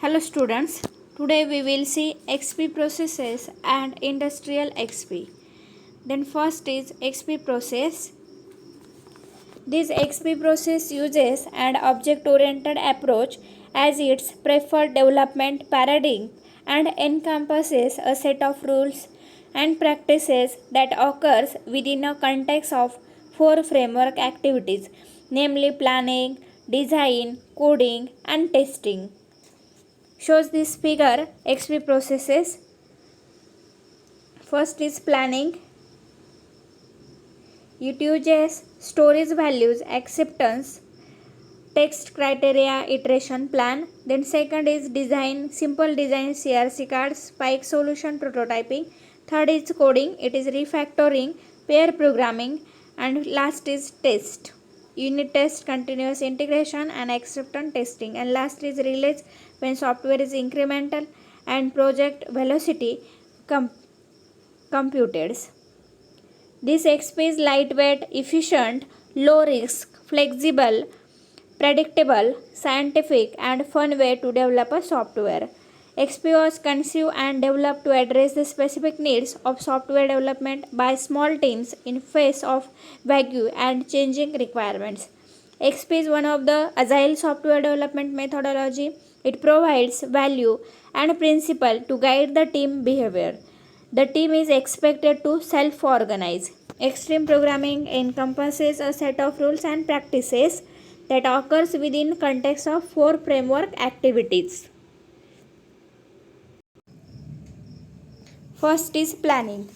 Hello students, today we will see XP processes and industrial XP. Then first is XP process. This XP process uses an object-oriented approach as its preferred development paradigm and encompasses a set of rules and practices that occurs within a context of four framework activities, namely planning, design, coding, and testing. Shows this figure XP processes. First is planning. It uses storage values, acceptance, text criteria, iteration plan. Then second is design, simple design, CRC cards, spike solution, prototyping. Third is coding, it is refactoring, pair programming. And last is test, unit test, continuous integration, and acceptance testing. And last is release, when software is incremental and project velocity computed. This XP is lightweight, efficient, low risk, flexible, predictable, scientific, and fun way to develop a software. XP was conceived and developed to address the specific needs of software development by small teams in face of vague and changing requirements. XP is one of the agile software development methodology. It provides value and principle to guide the team behavior. The team is expected to self-organize. Extreme programming encompasses a set of rules and practices that occurs within context of four framework activities. First is planning.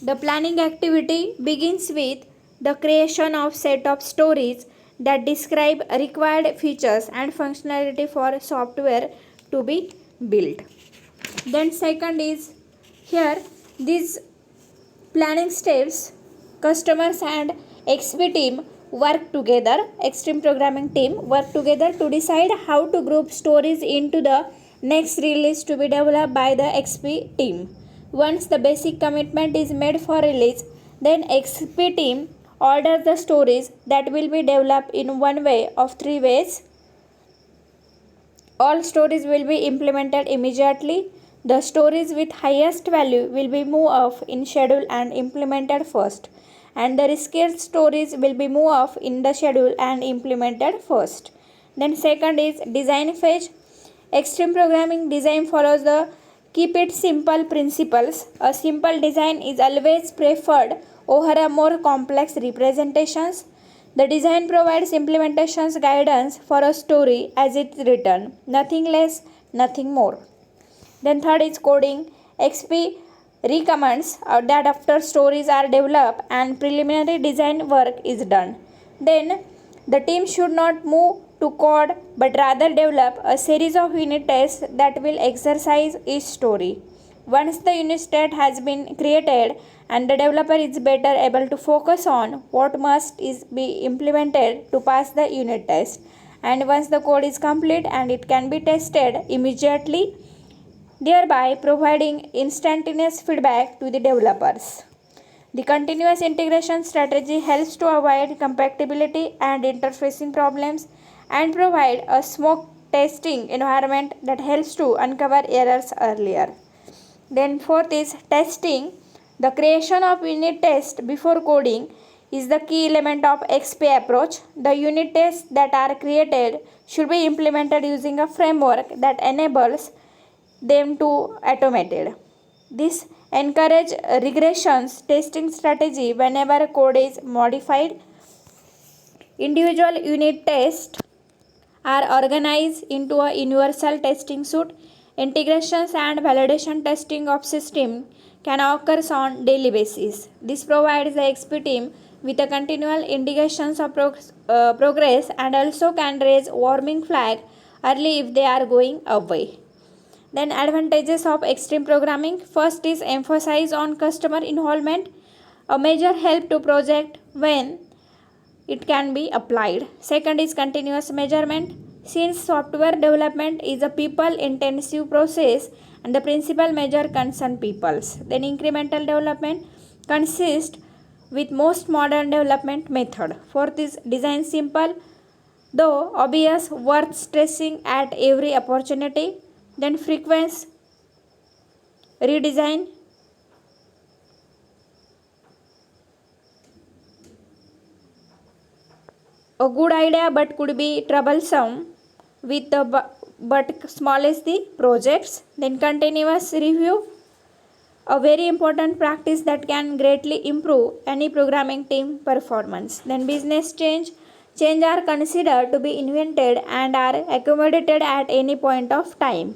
The planning activity begins with the creation of set of stories that describe required features and functionality for software to be built. Then second is here these planning steps, customers and XP team work together, extreme programming team work together to decide how to group stories into the next release to be developed by the XP team. Once the basic commitment is made for release, then XP team orders the stories that will be developed in one way of three ways. All stories will be implemented immediately. The stories with highest value will be moved up in schedule and implemented first, and the riskiest stories will be moved up in the schedule and implemented first. Then second is design phase. Extreme programming design follows the keep it simple principles. A simple design is always preferred over a more complex representations. The design provides implementations guidance for a story as it's written, nothing less, nothing more. Then third is coding. XP recommends that after stories are developed and preliminary design work is done, then the team should not move to code but rather develop a series of unit tests that will exercise each story. Once the unit test has been created and the developer is better able to focus on what must is be implemented to pass the unit test, and once the code is complete and it can be tested immediately, thereby providing instantaneous feedback to the developers. The continuous integration strategy helps to avoid compatibility and interfacing problems and provide a smoke testing environment that helps to uncover errors earlier. Then fourth is testing. The creation of unit test before coding is the key element of XP approach. The unit tests that are created should be implemented using a framework that enables them to automated. This encourage regressions testing strategy whenever code is modified. Individual unit tests are organized into a universal testing suite. Integrations and validation testing of system can occur on daily basis. This provides the XP team with a continual indications of progress and also can raise warning flag early if they are going away. Then advantages of extreme programming. First is emphasis on customer involvement, a major help to project when it can be applied. Second is continuous measurement. Since software development is a people intensive process and the principal measure concern peoples. Then incremental development consists with most modern development method. Fourth is design simple, though obvious, worth stressing at every opportunity. then frequency redesign, a good idea but could be troublesome with the but small is the projects, then continuous review, a very important practice that can greatly improve any programming team performance, then business change are considered to be invented and are accommodated at any point of time.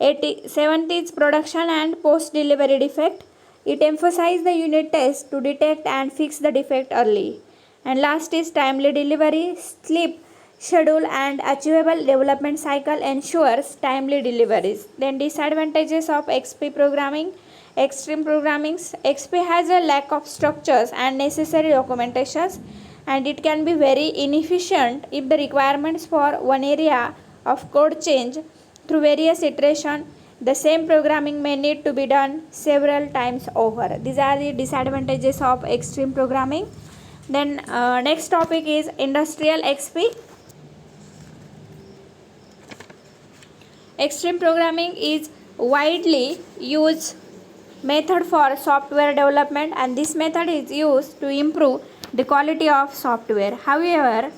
7th is production and post delivery defect. It emphasizes the unit test to detect and fix the defect early. And last is timely delivery. Sleep schedule and achievable development cycle ensures timely deliveries. Then disadvantages of XP programming. Extreme programming. XP has a lack of structures and necessary documentations, and it can be very inefficient if the requirements for one area of code change through various iterations. The same programming may need to be done several times over. These are the disadvantages of extreme programming. Then next topic is industrial XP. Extreme programming is widely used method for software development, and this method is used to improve the quality of software. However,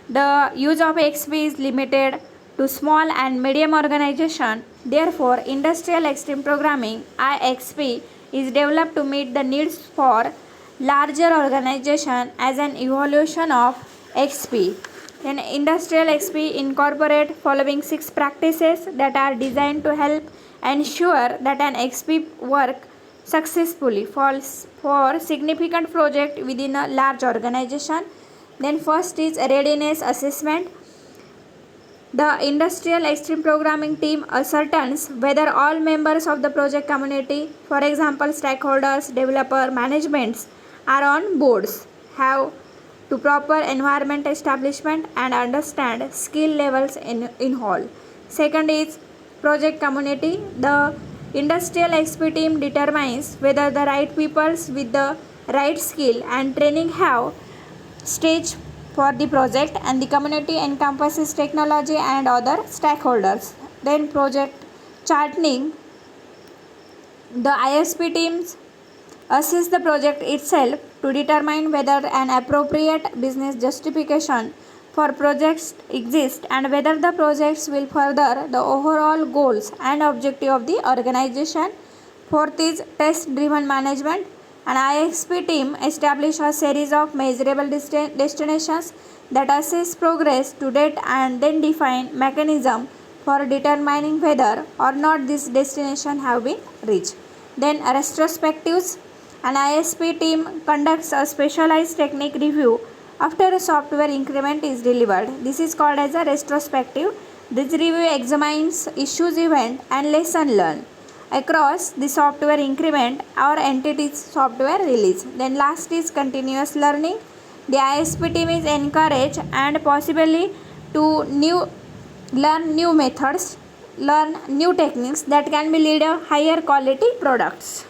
the use of XP is limited to small and medium organization. Therefore, industrial extreme programming IXP is developed to meet the needs for larger organization as an evolution of XP. Then industrial XP incorporate following 6 practices that are designed to help ensure that an XP work successfully for significant project within a large organization. Then first is readiness assessment. The industrial extreme programming team ascertains whether all members of the project community, for example stakeholders, developer, managements, are on boards, have to proper environment establishment and understand skill levels in whole. Second is project community. The industrial XP team determines whether the right peoples with the right skill and training have stage for the project, and the community encompasses technology and other stakeholders. Then project charting. The ISP teams assess the project itself to determine whether an appropriate business justification for projects exist and whether the projects will further the overall goals and objective of the organization. Fourth is test driven management. An IXP team establishes a series of measurable destinations that assess progress to date and then define mechanism for determining whether or not this destination have been reached. Then retrospectives. An ISP team conducts a specialized technique review after a software increment is delivered. This is called as a retrospective. This review examines issues, event and lesson learned across the software increment or entity's software release. Then last is continuous learning. The ISP team is encouraged and possibly to learn new methods, learn new techniques that can be lead to higher quality products.